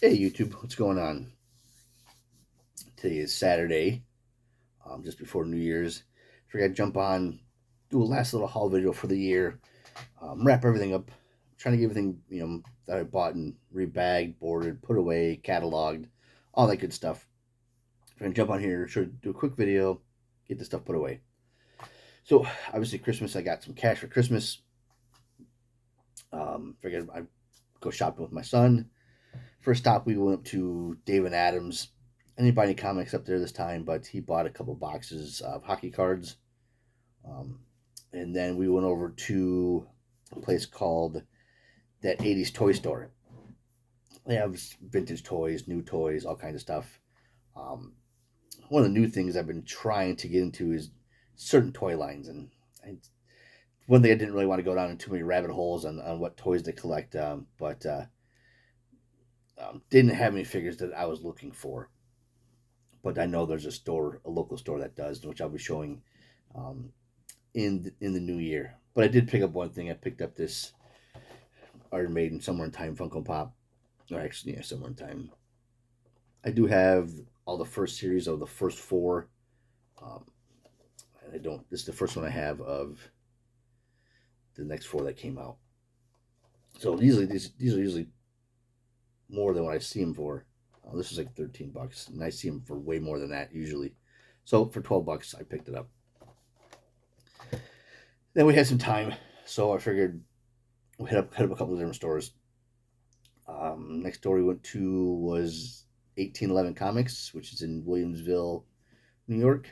Hey YouTube, what's going on? Today is Saturday, just before New Year's. Figured I'd jump on, do a last little haul video for the year, wrap everything up, trying to get everything that I bought and rebagged, boarded, put away, cataloged, all that good stuff. I'm gonna jump on here, do a quick video, get the stuff put away. So obviously Christmas, I got some cash for Christmas. Figured I'd go shopping with my son. First stop, we went up to Dave and Adams. I didn't buy any comics up there this time, but he bought a couple boxes of hockey cards. Um, and then we went over to a place called that 80s toy store. They have vintage toys, new toys, all kinds of stuff. Um, One of the new things I've been trying to get into is certain toy lines. And one thing I didn't really want to go down in too many rabbit holes on what toys to collect, but didn't have any figures that I was looking for. But I know there's a local store that does, which I'll be showing um, in the new year. But I did pick up one thing. I picked up this Iron Maiden Somewhere in Time Funko Pop, or actually, yeah, Somewhere in Time. I do have all the first series of the first four. Um, and I don't. This is the first one I have of the next four that came out. So usually these are usually more than what I see them for. This is like $13, and I see them for way more than that usually. So for $12, I picked it up. Then we had some time, so I figured we hit up a couple of different stores. Next store we went to was 1811 Comics, which is in Williamsville, New York.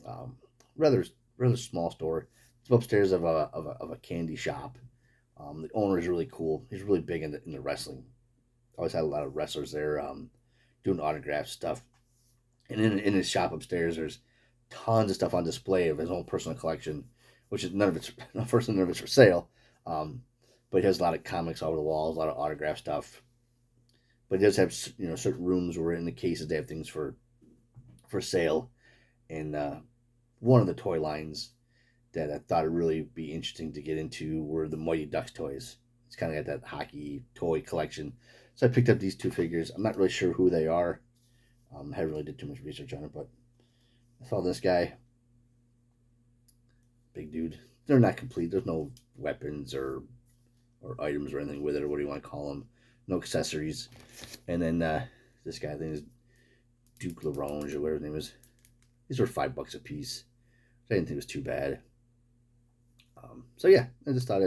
Um, rather rather small store. It's upstairs of a candy shop. The owner is really cool. He's really big in the wrestling. Always had a lot of wrestlers there doing autograph stuff. And in his shop upstairs, there's tons of stuff on display of his own personal collection, which is none of it's first none of it's for sale. Um, but he has a lot of comics all over the walls, a lot of autograph stuff. But he does have certain rooms where in the cases they have things for sale. And one of the toy lines that I thought would really be interesting to get into were the Mighty Ducks toys. It's kind of got that hockey toy collection. So I picked up these two figures. I'm not really sure who they are. I haven't really did too much research on it, but I saw this guy, big dude. They're not complete. There's no weapons or items or anything with it, or what do you want to call them? No accessories. And then this guy, I think is Duke LaRonge or whatever his name is. These were $5 a piece. I didn't think it was too bad. So yeah, I just thought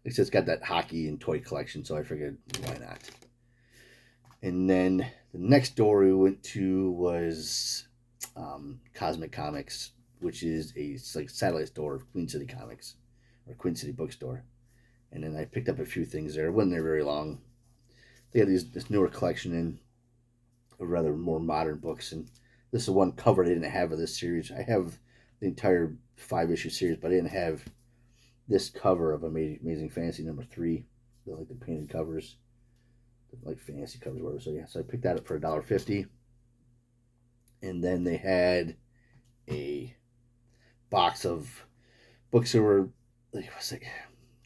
it's got that hockey and toy collection, so I figured why not. And then the next store we went to was Cosmic Comics, which is like satellite store of Queen City Comics or Queen City Bookstore. And then I picked up a few things there. It wasn't there very long. They had this newer collection in rather more modern books, and this is one cover I didn't have of this series. I have the entire 5-issue series, but I didn't have this cover of Amazing Fantasy #3. They're like the painted covers, like fantasy covers, whatever. So yeah, so I picked that up for $1.50, and then they had a box of books that were like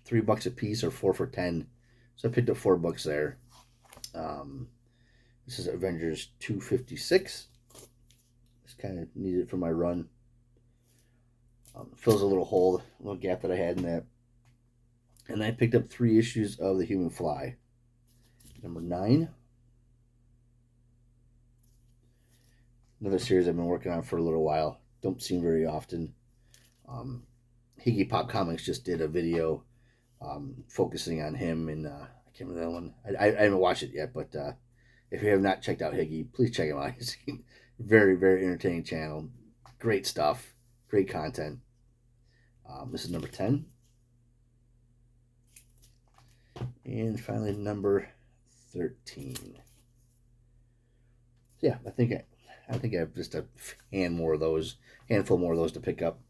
$3 a piece or 4 for 10. So I picked up $4 there. This is Avengers 256. Just kind of needed it for my run. Fills a little hole, a little gap that I had in that. And I picked up 3 issues of The Human Fly. #9. Another series I've been working on for a little while. Don't see him very often. Higgy Pop Comics just did a video focusing on him, and I can't remember that one. I haven't watched it yet, but if you have not checked out Higgy, please check him out. He's a very, very entertaining channel. Great stuff. Great content. This is #10. And finally, #13. Yeah, I think I have just a handful more of those to pick up.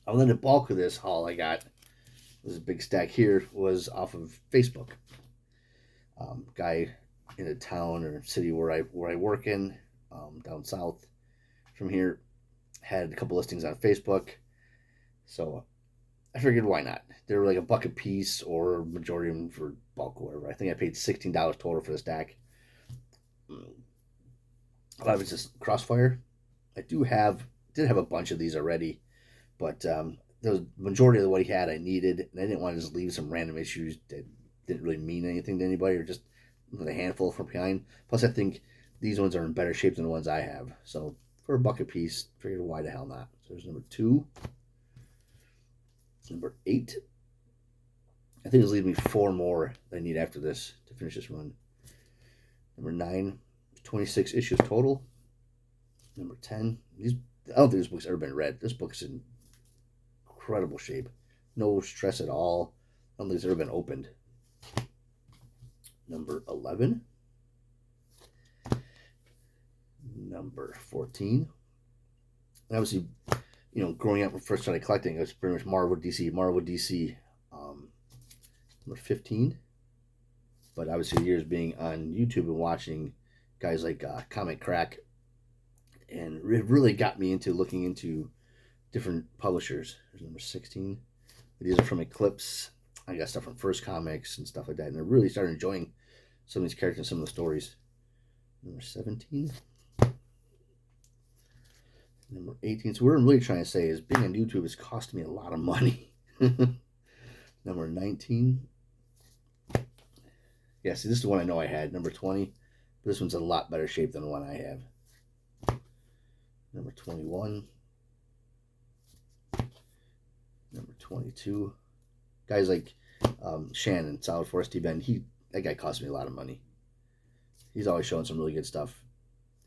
And then the bulk of this haul I got, this big stack here, was off of Facebook. Guy in a town or city where I work in, down south from here, had a couple listings on Facebook. So I figured why not? They were like $1 a piece, or majority of them for bulk or whatever. I think I paid $16 total for the stack. A lot of it's just Crossfire. I did have a bunch of these already, but the majority of what he had I needed, and I didn't want to just leave some random issues that didn't really mean anything to anybody, or just with a handful from behind. Plus, I think these ones are in better shape than the ones I have. So for $1 a piece, figured why the hell not. So there's number 2, number 8. I think it's leaving me 4 more that I need after this to finish this run. Number 9, 26 issues total. Number 10. I don't think this book's ever been read. This book's in incredible shape. No stress at all. I don't think it's ever been opened. Number 11. Number 14. And obviously, growing up when I first started collecting, it was pretty much Marvel, DC, Marvel, DC. Number 15. But obviously, the years being on YouTube and watching guys like Comic Crack, and it really got me into looking into different publishers. There's number 16. These are from Eclipse. I got stuff from First Comics and stuff like that, and I really started enjoying some of these characters and some of the stories. Number 17. Number 18. So what I'm really trying to say is being on YouTube has cost me a lot of money. Number 19. Yeah, see, this is the one I know I had. Number 20. This one's in a lot better shape than the one I have. Number 21. Number 22. Guys like Shannon, Solid Forest T-Ben, that guy cost me a lot of money. He's always showing some really good stuff.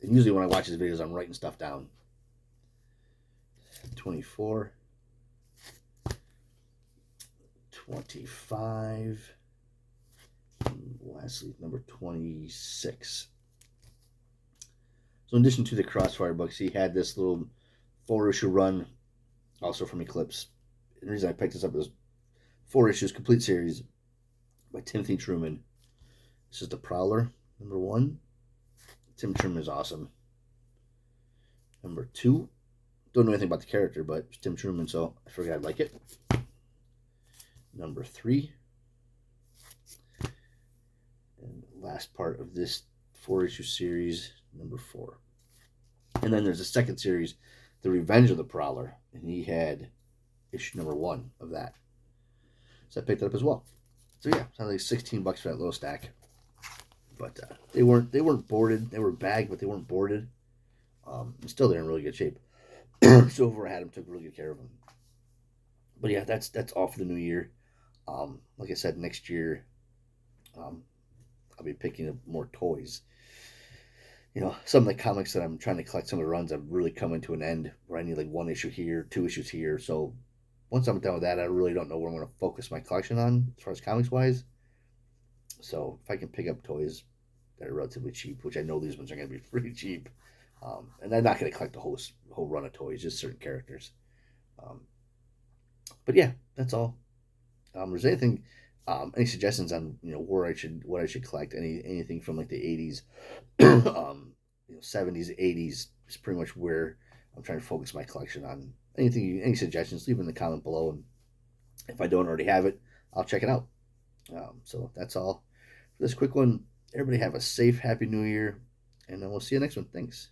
And usually when I watch his videos, I'm writing stuff down. 24. 25. And lastly, number 26. So in addition to the Crossfire books, he had this little 4-issue run, also from Eclipse. And the reason I picked this up is 4 issues, complete series by Timothy Truman. This is The Prowler, number 1. Tim Truman is awesome. Number 2, don't know anything about the character, but it's Tim Truman, so I figured I'd like it. Number 3. And last part of this 4-issue series, number 4. And then there's a second series, The Revenge of the Prowler, and he had issue number 1 of that. So I picked it up as well. So yeah, it's like $16 for that little stack. But they weren't boarded. They were bagged, but they weren't boarded. Still, they're in really good shape. So whoever had them took really good care of them. But yeah, that's all for the new year. Like I said, next year, I'll be picking up more toys. Some of the comics that I'm trying to collect, some of the runs have really come to an end where I need like 1 issue here, 2 issues here. So once I'm done with that, I really don't know where I'm going to focus my collection on as far as comics wise. So if I can pick up toys that are relatively cheap, which I know these ones are going to be pretty cheap, and I'm not going to collect the whole run of toys, just certain characters. But yeah, that's all. There's anything, any suggestions on what I should collect? Anything from like the 80s, 70s, 80s is pretty much where I'm trying to focus my collection on. Any suggestions? Leave in the comment below, and if I don't already have it, I'll check it out. So that's all for this quick one. Everybody have a safe, happy New Year, and we'll see you next one. Thanks.